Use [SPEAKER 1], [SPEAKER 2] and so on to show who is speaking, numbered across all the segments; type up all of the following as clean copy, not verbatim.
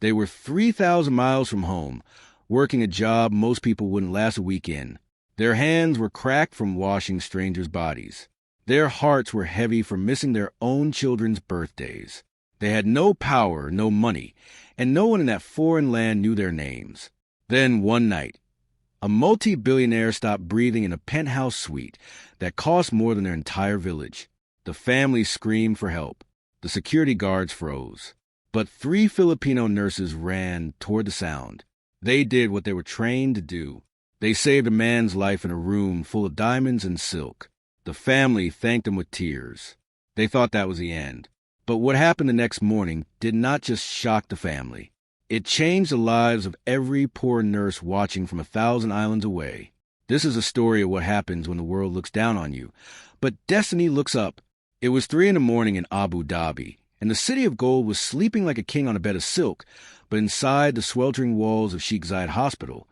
[SPEAKER 1] They were 3,000 miles from home, working a job most people wouldn't last a week in. Their hands were cracked from washing strangers' bodies. Their hearts were heavy from missing their own children's birthdays. They had no power, no money, and no one in that foreign land knew their names. Then one night, a multi-billionaire stopped breathing in a penthouse suite that cost more than their entire village. The family screamed for help. The security guards froze. But 3 Filipino nurses ran toward the sound. They did what they were trained to do. They saved a man's life in a room full of diamonds and silk. The family thanked them with tears. They thought that was the end. But what happened the next morning did not just shock the family. It changed the lives of every poor nurse watching from 1,000 islands away. This is a story of what happens when the world looks down on you. But destiny looks up. It was 3 a.m. in Abu Dhabi, and the city of gold was sleeping like a king on a bed of silk, but inside the sweltering walls of Sheikh Zayed Hospital,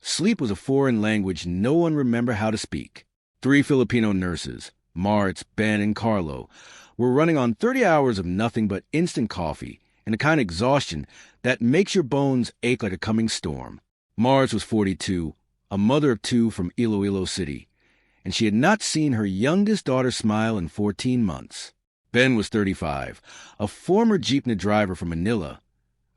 [SPEAKER 1] sleep was a foreign language no one remembered how to speak. 3 Filipino nurses, Martz, Ben, and Carlo, were running on 30 hours of nothing but instant coffee and a kind of exhaustion that makes your bones ache like a coming storm. Martz was 42, a mother of 2 from Iloilo City, and she had not seen her youngest daughter smile in 14 months. Ben was 35, a former jeepney driver from Manila,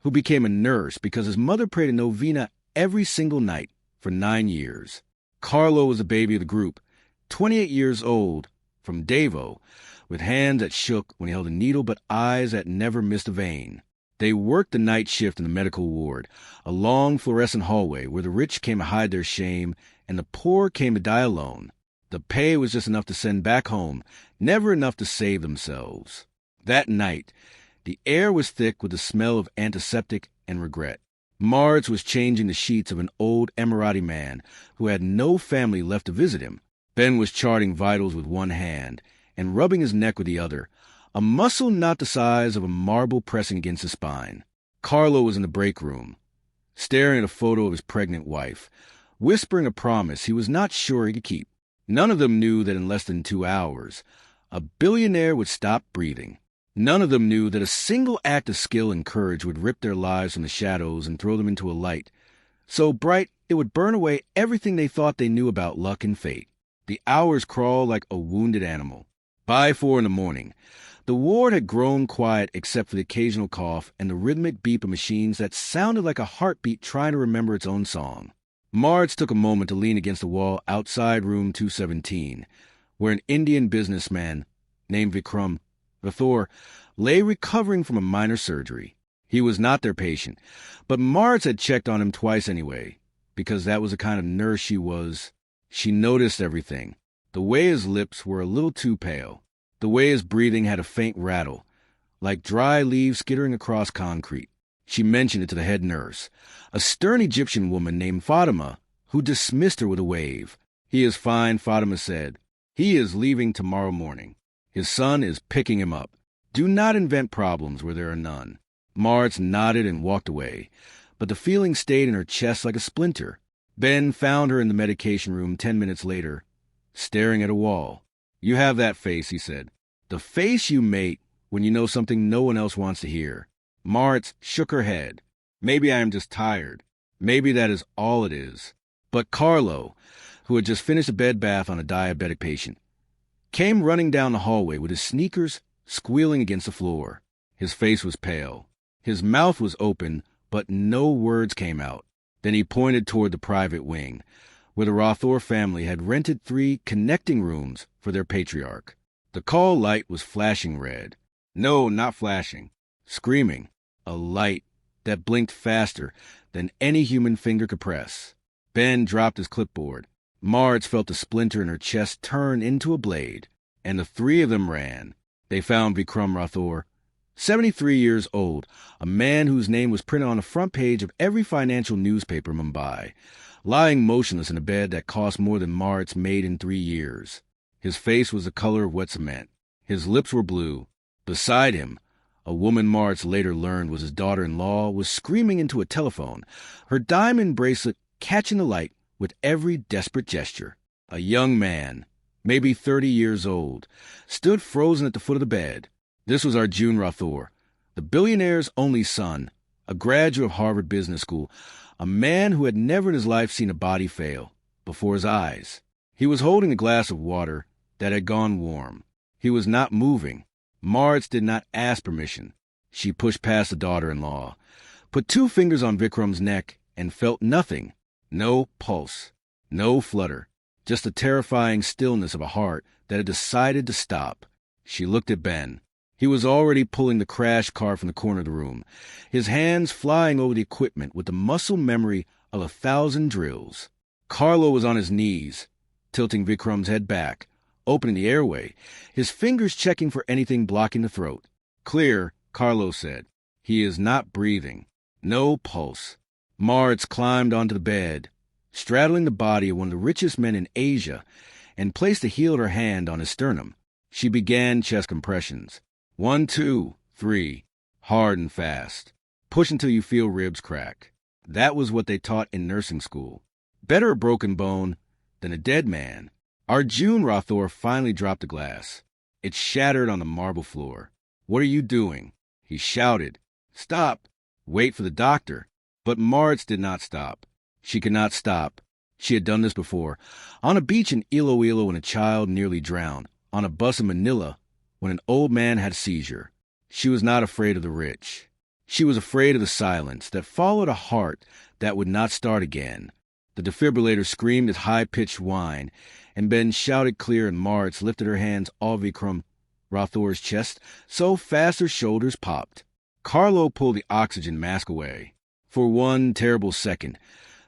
[SPEAKER 1] who became a nurse because his mother prayed a novena every single night for 9 years. Carlo was the baby of the group, 28 years old, from Davao, with hands that shook when he held a needle but eyes that never missed a vein. They worked the night shift in the medical ward, a long fluorescent hallway where the rich came to hide their shame and the poor came to die alone. The pay was just enough to send back home, never enough to save themselves. That night, the air was thick with the smell of antiseptic and regret. Martz was changing the sheets of an old Emirati man who had no family left to visit him. Ben was charting vitals with one hand and rubbing his neck with the other, a muscle not the size of a marble pressing against his spine. Carlo was in the break room, staring at a photo of his pregnant wife, whispering a promise he was not sure he could keep. None of them knew that in less than 2 hours, a billionaire would stop breathing. None of them knew that a single act of skill and courage would rip their lives from the shadows and throw them into a light so bright it would burn away everything they thought they knew about luck and fate. The hours crawled like a wounded animal. By 4 a.m, the ward had grown quiet except for the occasional cough and the rhythmic beep of machines that sounded like a heartbeat trying to remember its own song. Martz took a moment to lean against the wall outside room 217, where an Indian businessman named Vikram Rathore lay recovering from a minor surgery. He was not their patient, but Martz had checked on him twice anyway, because that was the kind of nurse she was. She noticed everything. The way his lips were a little too pale. The way his breathing had a faint rattle, like dry leaves skittering across concrete. She mentioned it to the head nurse, a stern Egyptian woman named Fatima, who dismissed her with a wave. "He is fine," Fatima said. "He is leaving tomorrow morning. His son is picking him up. Do not invent problems where there are none." Martz nodded and walked away, but the feeling stayed in her chest like a splinter. Ben found her in the medication room 10 minutes later, staring at a wall. "You have that face," he said. "The face you make when you know something no one else wants to hear." Martz shook her head. "Maybe I am just tired. Maybe that is all it is." But Carlo, who had just finished a bed bath on a diabetic patient, came running down the hallway with his sneakers squealing against the floor. His face was pale. His mouth was open, but no words came out. Then he pointed toward the private wing, where the Rathore family had rented 3 connecting rooms for their patriarch. The call light was flashing red. No, not flashing. Screaming. A light that blinked faster than any human finger could press. Ben dropped his clipboard. Martz felt the splinter in her chest turn into a blade, and the 3 of them ran. They found Vikram Rathore, 73 years old, a man whose name was printed on the front page of every financial newspaper in Mumbai, lying motionless in a bed that cost more than Martz made in 3 years. His face was the color of wet cement. His lips were blue. Beside him, a woman Martz later learned was his daughter-in-law, was screaming into a telephone, her diamond bracelet catching the light with every desperate gesture. A young man, maybe 30 years old, stood frozen at the foot of the bed. This was Arjun Rathore, the billionaire's only son, a graduate of Harvard Business School, a man who had never in his life seen a body fail before his eyes. He was holding a glass of water that had gone warm. He was not moving. Maritz did not ask permission. She pushed past the daughter-in-law, put 2 fingers on Vikram's neck, and felt nothing. No pulse, no flutter, just the terrifying stillness of a heart that had decided to stop. She looked at Ben. He was already pulling the crash cart from the corner of the room, his hands flying over the equipment with the muscle memory of 1,000 drills. Carlo was on his knees, tilting Vikram's head back, opening the airway, his fingers checking for anything blocking the throat. Clear, Carlo said. He is not breathing. No pulse. Maritz climbed onto the bed, straddling the body of one of the richest men in Asia, and placed the heel of her hand on his sternum. She began chest compressions. 1, 2, 3. Hard and fast. Push until you feel ribs crack. That was what they taught in nursing school. Better a broken bone than a dead man. Arjun Rathore finally dropped the glass. It shattered on the marble floor. What are you doing? He shouted. Stop. Wait for the doctor. But Maritz did not stop. She could not stop. She had done this before. On a beach in Iloilo when a child nearly drowned. On a bus in Manila when an old man had a seizure. She was not afraid of the rich. She was afraid of the silence that followed a heart that would not start again. The defibrillator screamed its high-pitched whine, and Ben shouted clear, and Maritz lifted her hands off Vikram Rathore's chest so fast her shoulders popped. Carlo pulled the oxygen mask away. For one terrible second,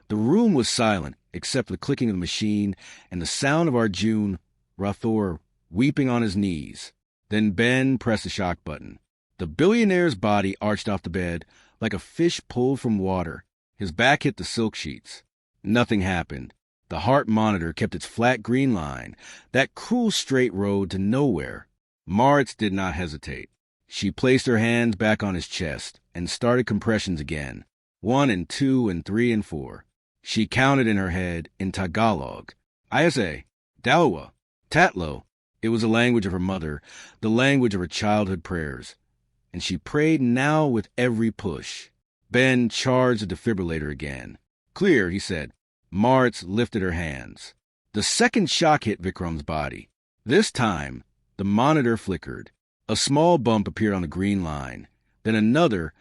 [SPEAKER 1] the room was silent except for the clicking of the machine and the sound of Arjun Rathore weeping on his knees. Then Ben pressed the shock button. The billionaire's body arched off the bed like a fish pulled from water. His back hit the silk sheets. Nothing happened. The heart monitor kept its flat green line, that cruel straight road to nowhere. Maritz did not hesitate. She placed her hands back on his chest and started compressions again. 1 and 2 and 3 and 4. She counted in her head in Tagalog. Isa, Dalawa, Tatlo. It was the language of her mother, the language of her childhood prayers. And she prayed now with every push. Ben charged the defibrillator again. Clear, he said. Maritz lifted her hands. The second shock hit Vikram's body. This time, the monitor flickered. A small bump appeared on the green line. Then another,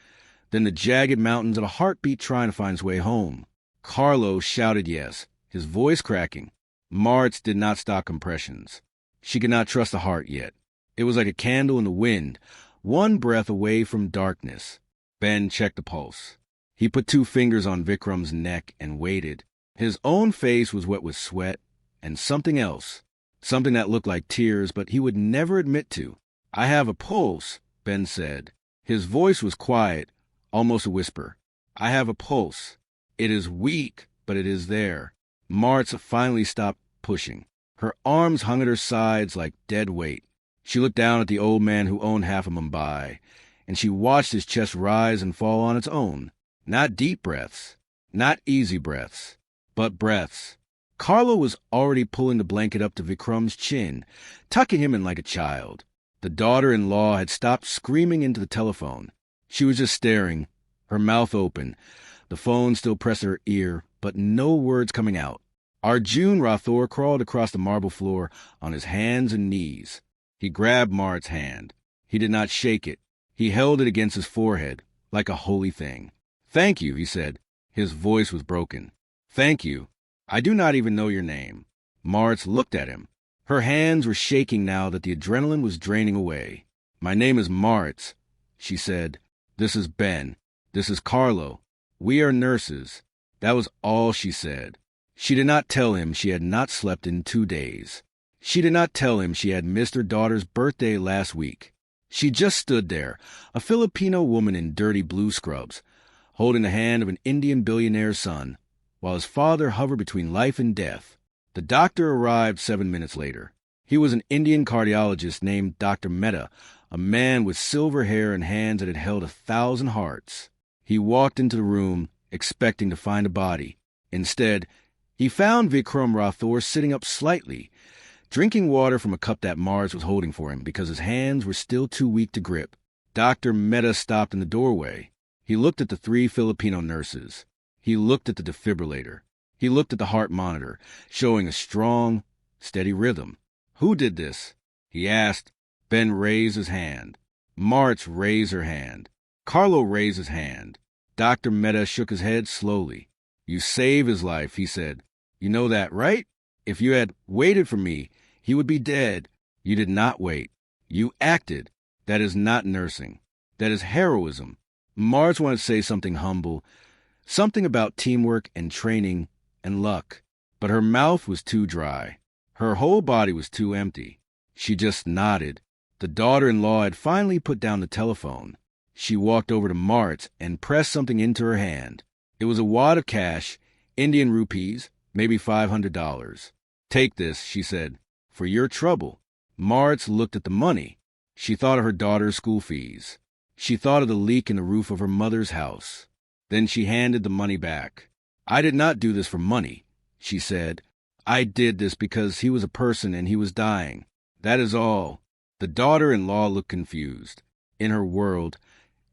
[SPEAKER 1] then the jagged mountains of a heartbeat trying to find its way home. Carlo shouted yes, his voice cracking. Maritz did not stop compressions. She could not trust the heart yet. It was like a candle in the wind, one breath away from darkness. Ben checked the pulse. He put 2 fingers on Vikram's neck and waited. His own face was wet with sweat and something else, something that looked like tears, but he would never admit to. I have a pulse, Ben said. His voice was quiet, almost a whisper. I have a pulse. It is weak, but it is there. Maritz finally stopped pushing. Her arms hung at her sides like dead weight. She looked down at the old man who owned half of Mumbai, and she watched his chest rise and fall on its own. Not deep breaths, not easy breaths, but breaths. Carlo was already pulling the blanket up to Vikram's chin, tucking him in like a child. The daughter-in-law had stopped screaming into the telephone. She was just staring, her mouth open, the phone still pressed to her ear, but no words coming out. Arjun Rathore crawled across the marble floor on his hands and knees. He grabbed Maritz's hand. He did not shake it. He held it against his forehead, like a holy thing. Thank you, he said. His voice was broken. Thank you. I do not even know your name. Maritz looked at him. Her hands were shaking now that the adrenaline was draining away. My name is Maritz, she said. This is Ben. This is Carlo. We are nurses. That was all she said. She did not tell him she had not slept in 2 days. She did not tell him she had missed her daughter's birthday last week. She just stood there, a Filipino woman in dirty blue scrubs, holding the hand of an Indian billionaire's son, while his father hovered between life and death. The doctor arrived 7 minutes later. He was an Indian cardiologist named Dr. Mehta, a man with silver hair and hands that had held 1,000 hearts. He walked into the room, expecting to find a body. Instead, he found Vikram Rathore sitting up slightly, drinking water from a cup that Maritz was holding for him because his hands were still too weak to grip. Dr. Mehta stopped in the doorway. He looked at the 3 Filipino nurses. He looked at the defibrillator. He looked at the heart monitor, showing a strong, steady rhythm. Who did this? He asked. Ben raised his hand. Martz raised her hand. Carlo raised his hand. Dr. Mehta shook his head slowly. You saved his life, he said. You know that, right? If you had waited for me, he would be dead. You did not wait. You acted. That is not nursing. That is heroism. Martz wanted to say something humble, something about teamwork and training and luck, but her mouth was too dry. Her whole body was too empty. She just nodded. The daughter-in-law had finally put down the telephone. She walked over to Martz and pressed something into her hand. It was a wad of cash, Indian rupees, maybe $500. Take this, she said, for your trouble. Martz looked at the money. She thought of her daughter's school fees. She thought of the leak in the roof of her mother's house. Then she handed the money back. I did not do this for money, she said. I did this because he was a person and he was dying. That is all. The daughter-in-law looked confused. In her world,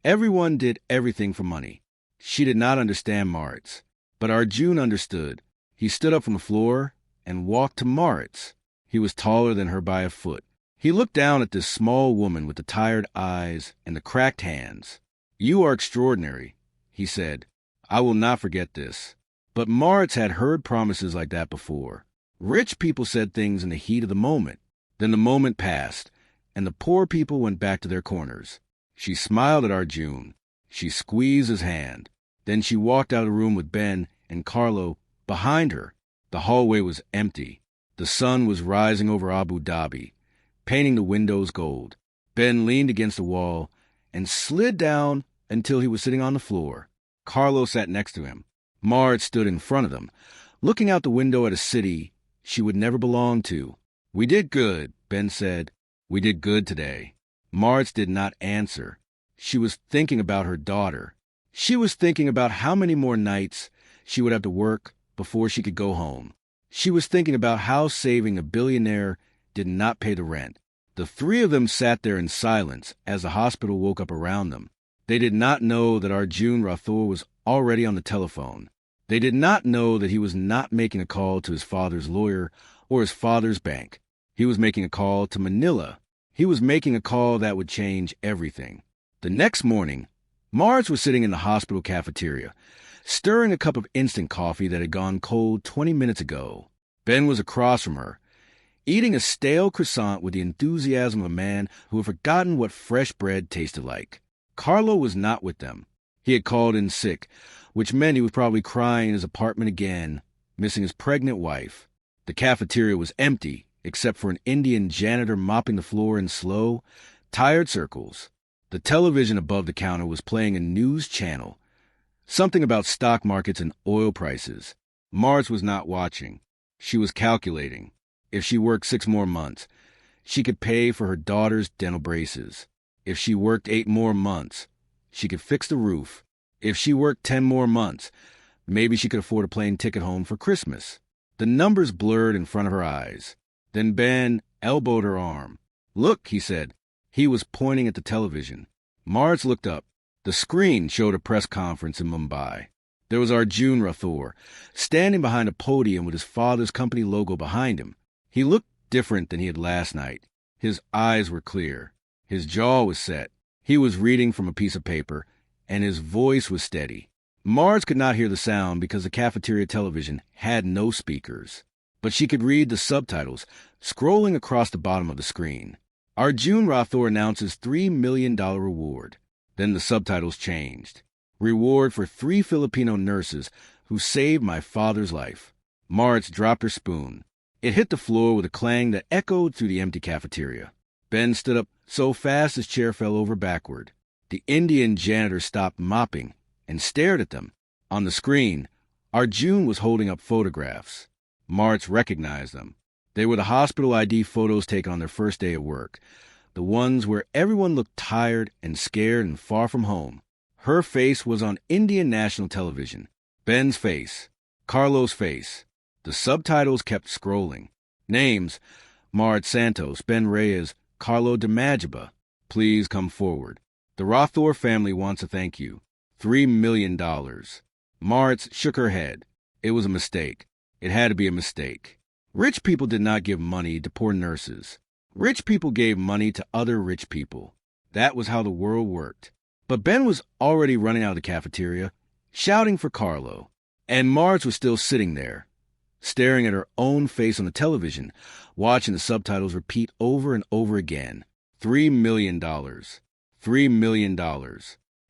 [SPEAKER 1] everyone did everything for money. She did not understand Martz, but Arjun understood. He stood up from the floor and walked to Martz. He was taller than her by a foot. He looked down at this small woman with the tired eyes and the cracked hands. You are extraordinary, he said. I will not forget this. But Martz had heard promises like that before. Rich people said things in the heat of the moment. Then the moment passed, and the poor people went back to their corners. She smiled at Arjun. She squeezed his hand. Then she walked out of the room with Ben and Carlo behind her. The hallway was empty. The sun was rising over Abu Dhabi, painting the windows gold. Ben leaned against the wall and slid down until he was sitting on the floor. Carlo sat next to him. Martz stood in front of them, looking out the window at a city she would never belong to. We did good, Ben said. We did good today. Martz did not answer. She was thinking about her daughter. She was thinking about how many more nights she would have to work before she could go home. She was thinking about how saving a billionaire did not pay the rent. The 3 of them sat there in silence as the hospital woke up around them. They did not know that Arjun Rathore was already on the telephone. They did not know that he was not making a call to his father's lawyer or his father's bank. He was making a call to Manila. He was making a call that would change everything. The next morning, Martz was sitting in the hospital cafeteria, stirring a cup of instant coffee that had gone cold 20 minutes ago. Ben was across from her, eating a stale croissant with the enthusiasm of a man who had forgotten what fresh bread tasted like. Carlo was not with them. He had called in sick, which meant he was probably crying in his apartment again, missing his pregnant wife. The cafeteria was empty, except for an Indian janitor mopping the floor in slow, tired circles. The television above the counter was playing a news channel, something about stock markets and oil prices. Martz was not watching. She was calculating. If she worked 6 more months, she could pay for her daughter's dental braces. If she worked 8 more months, she could fix the roof. If she worked 10 more months, maybe she could afford a plane ticket home for Christmas. The numbers blurred in front of her eyes. Then Ben elbowed her arm. Look, he said. He was pointing at the television. Martz looked up. The screen showed a press conference in Mumbai. There was Arjun Rathore, standing behind a podium with his father's company logo behind him. He looked different than he had last night. His eyes were clear. His jaw was set. He was reading from a piece of paper, and his voice was steady. Martz could not hear the sound because the cafeteria television had no speakers. But she could read the subtitles, scrolling across the bottom of the screen. Arjun Rathore announces $3 million reward. Then the subtitles changed. Reward for 3 Filipino nurses who saved my father's life. Martz dropped her spoon. It hit the floor with a clang that echoed through the empty cafeteria. Ben stood up so fast his chair fell over backward. The Indian janitor stopped mopping and stared at them. On the screen, Arjun was holding up photographs. Martz recognized them. They were the hospital ID photos taken on their first day at work, the ones where everyone looked tired and scared and far from home. Her face was on Indian national television. Ben's face. Carlo's face. The subtitles kept scrolling. Names: Martz Santos, Ben Reyes, Carlo de Magiba. Please come forward. The Rathore family wants to thank you. $3 million. Martz shook her head. It was a mistake. It had to be a mistake. Rich people did not give money to poor nurses. Rich people gave money to other rich people. That was how the world worked. But Ben was already running out of the cafeteria, shouting for Carlo. And Marge was still sitting there, staring at her own face on the television, watching the subtitles repeat over and over again. $3 million. $3 million.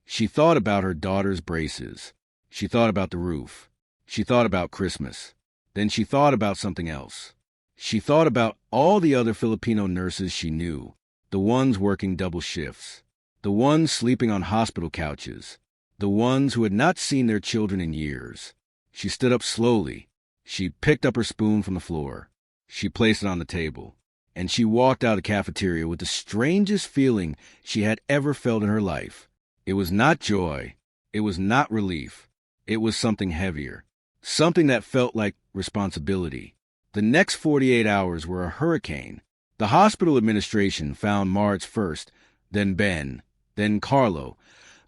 [SPEAKER 1] She thought about her daughter's braces. She thought about the roof. She thought about Christmas. Then she thought about something else. She thought about all the other Filipino nurses she knew, the ones working double shifts, the ones sleeping on hospital couches, the ones who had not seen their children in years. She stood up slowly. She picked up her spoon from the floor. She placed it on the table, and she walked out of the cafeteria with the strangest feeling she had ever felt in her life. It was not joy. It was not relief. It was something heavier, something that felt like responsibility. The next 48 hours were a hurricane. The hospital administration found Marge first, then Ben, then Carlo,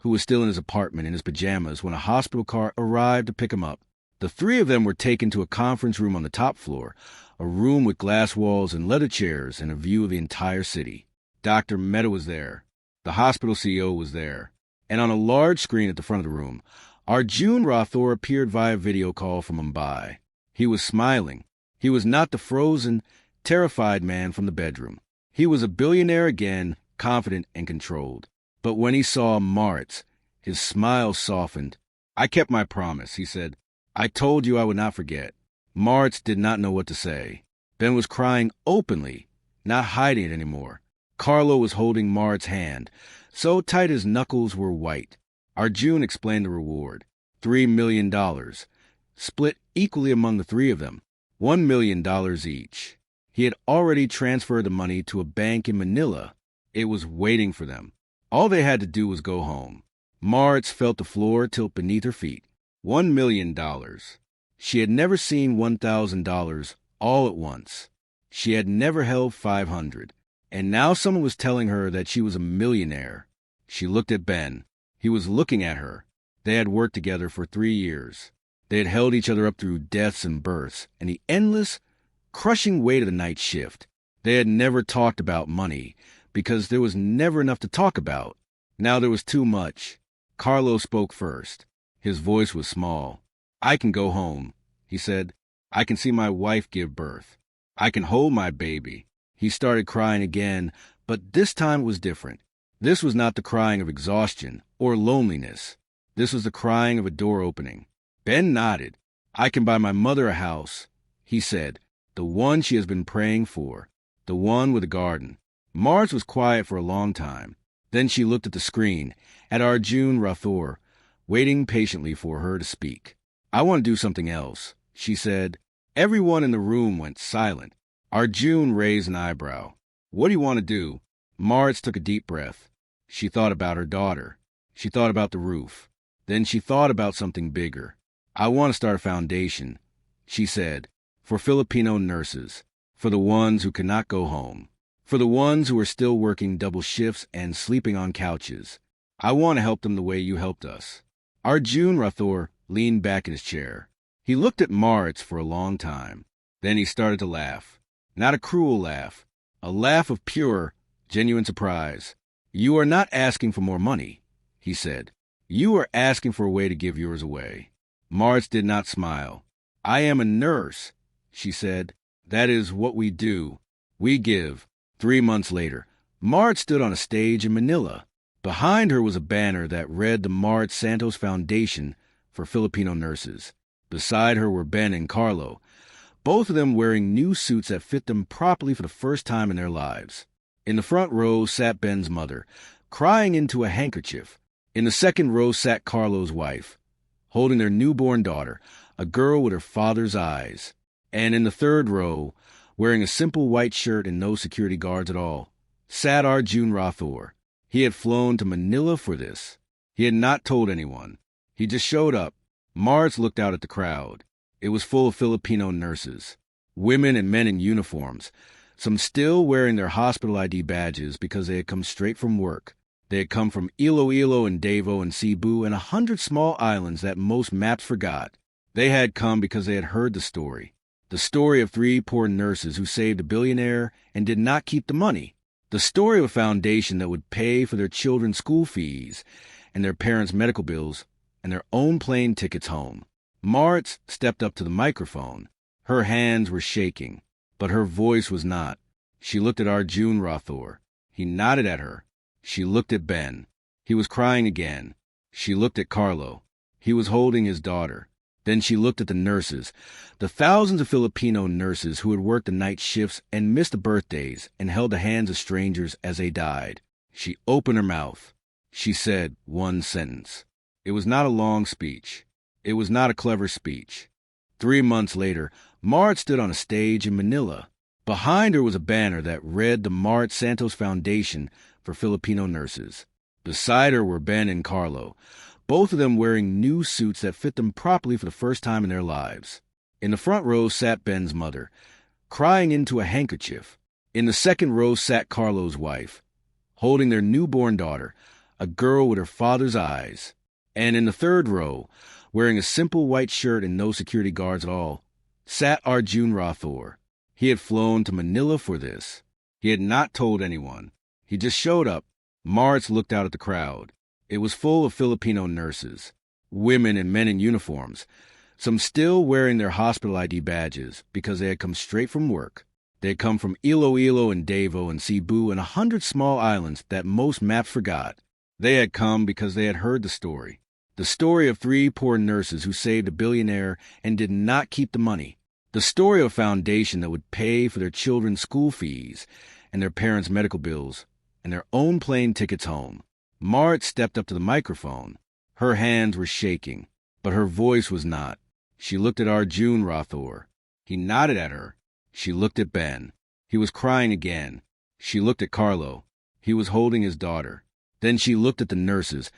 [SPEAKER 1] who was still in his apartment in his pajamas when a hospital car arrived to pick him up. The three of them were taken to a conference room on the top floor, a room with glass walls and leather chairs and a view of the entire city. Dr. Mehta was there. The hospital CEO was there. And on a large screen at the front of the room, Arjun Rathore appeared via video call from Mumbai. He was smiling. He was not the frozen, terrified man from the bedroom. He was a billionaire again, confident and controlled. But when he saw Martz, his smile softened. "I kept my promise," he said. "I told you I would not forget." Martz did not know what to say. Ben was crying openly, not hiding it anymore. Carlo was holding Martz's hand, so tight his knuckles were white. Arjun explained the reward. $3 million, split equally among the three of them. $1 million each. He had already transferred the money to a bank in Manila. It was waiting for them. All they had to do was go home. Martz felt the floor tilt beneath her feet. $1 million. She had never seen $1,000 all at once. She had never held 500. And now someone was telling her that she was a millionaire. She looked at Ben. He was looking at her. They had worked together for 3 years. They had held each other up through deaths and births and the endless, crushing weight of the night shift. They had never talked about money because there was never enough to talk about. Now there was too much. Carlo spoke first. His voice was small. "I can go home," he said. "I can see my wife give birth. I can hold my baby." He started crying again, but this time it was different. This was not the crying of exhaustion or loneliness. This was the crying of a door opening. Ben nodded. "I can buy my mother a house," he said, "the one she has been praying for, the one with a garden." Marge was quiet for a long time. Then she looked at the screen, at Arjun Rathore, waiting patiently for her to speak. "I want to do something else," she said. Everyone in the room went silent. Arjun raised an eyebrow. "What do you want to do?" Marge took a deep breath. She thought about her daughter. She thought about the roof. Then she thought about something bigger. "I want to start a foundation," she said, "for Filipino nurses, for the ones who cannot go home, for the ones who are still working double shifts and sleeping on couches. I want to help them the way you helped us." Arjun Rathore leaned back in his chair. He looked at Martz for a long time. Then he started to laugh. Not a cruel laugh, a laugh of pure, genuine surprise. "You are not asking for more money," he said. "You are asking for a way to give yours away." Martz did not smile. "I am a nurse," she said. "That is what we do. We give." 3 months later, Martz stood on a stage in Manila. Behind her was a banner that read the Martz Santos Foundation for Filipino Nurses. Beside her were Ben and Carlo, both of them wearing new suits that fit them properly for the first time in their lives. In the front row sat Ben's mother, crying into a handkerchief. In the second row sat Carlo's wife, holding their newborn daughter, a girl with her father's eyes. And in the third row, wearing a simple white shirt and no security guards at all, sat Arjun Rathore. He had flown to Manila for this. He had not told anyone. He just showed up. Martz looked out at the crowd. It was full of Filipino nurses, women and men in uniforms, some still wearing their hospital ID badges because they had come straight from work. They had come from Iloilo and Davao and Cebu and 100 small islands that most maps forgot. They had come because they had heard the story of 3 poor nurses who saved a billionaire and did not keep the money, the story of a foundation that would pay for their children's school fees and their parents' medical bills and their own plane tickets home. Martz stepped up to the microphone. Her hands were shaking, but her voice was not. She looked at Arjun Rathore. He nodded at her. She looked at Ben. He was crying again. She looked at Carlo. He was holding his daughter. Then she looked at the nurses, the thousands of Filipino nurses who had worked the night shifts and missed the birthdays and held the hands of strangers as they died. She opened her mouth. She said one sentence. It was not a long speech. It was not a clever speech. 3 months later, Martz stood on a stage in Manila. Behind her was a banner that read the Martz Santos Foundation for Filipino Nurses. Beside her were Ben and Carlo, both of them wearing new suits that fit them properly for the first time in their lives. In the front row sat Ben's mother, crying into a handkerchief. In the second row sat Carlo's wife, holding their newborn daughter, a girl with her father's eyes. And in the third row, wearing a simple white shirt and no security guards at all, sat Arjun Rathore. He had flown to Manila for this. He had not told anyone. He just showed up. Martz looked out at the crowd. It was full of Filipino nurses, women and men in uniforms, some still wearing their hospital ID badges because they had come straight from work. They had come from Iloilo and Davao and Cebu and 100 small islands that most maps forgot. They had come because they had heard the story of 3 poor nurses who saved a billionaire and did not keep the money, the story of a foundation that would pay for their children's school fees and their parents' medical bills and their own plane tickets home. Martz stepped up to the microphone. Her hands were shaking, but her voice was not. She looked at Arjun Rathore. He nodded at her. She looked at Ben. He was crying again. She looked at Carlo. He was holding his daughter. Then she looked at the nurses,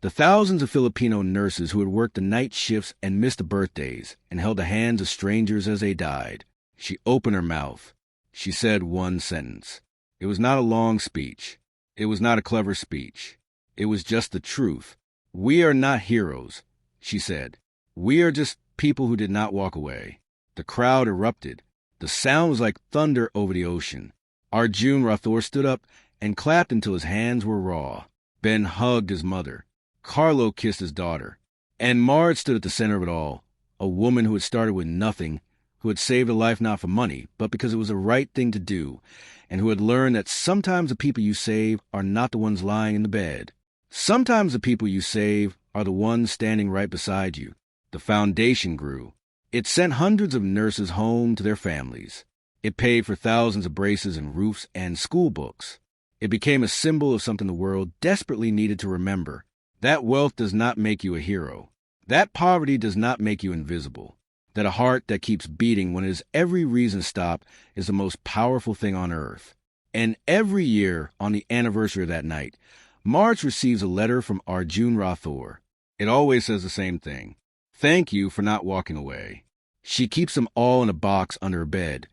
[SPEAKER 1] the thousands of Filipino nurses who had worked the night shifts and missed the birthdays and held the hands of strangers as they died. She opened her mouth. She said one sentence. It was not a long speech. It was not a clever speech. It was just the truth. We are not heroes, she said. We are just people who did not walk away. The crowd erupted. The sound was like thunder over the ocean. Arjun Rathore stood up and clapped until his hands were raw. Ben hugged his mother. Carlo kissed his daughter. And Martz stood at the center of it all, a woman who had started with nothing, who had saved a life not for money, but because it was the right thing to do, and who had learned that sometimes the people you save are not the ones lying in the bed. Sometimes the people you save are the ones standing right beside you. The foundation grew. It sent hundreds of nurses home to their families. It paid for thousands of braces and roofs and school books. It became a symbol of something the world desperately needed to remember. That wealth does not make you a hero. That poverty does not make you invisible. That a heart that keeps beating when it has every reason to stop is the most powerful thing on earth. And every year, on the anniversary of that night, Martz receives a letter from Arjun Rathore. It always says the same thing. Thank you for not walking away. She keeps them all in a box under her bed,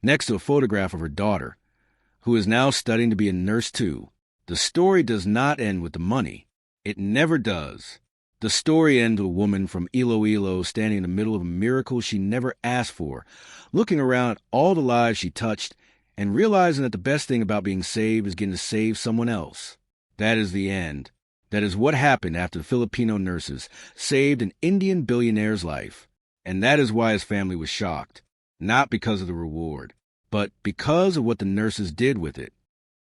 [SPEAKER 1] next to a photograph of her daughter, who is now studying to be a nurse too. The story does not end with the money. It never does. The story ends with a woman from Iloilo standing in the middle of a miracle she never asked for, looking around at all the lives she touched and realizing that the best thing about being saved is getting to save someone else. That is the end. That is what happened after the Filipino nurses saved an Indian billionaire's life. And that is why his family was shocked, not because of the reward, but because of what the nurses did with it.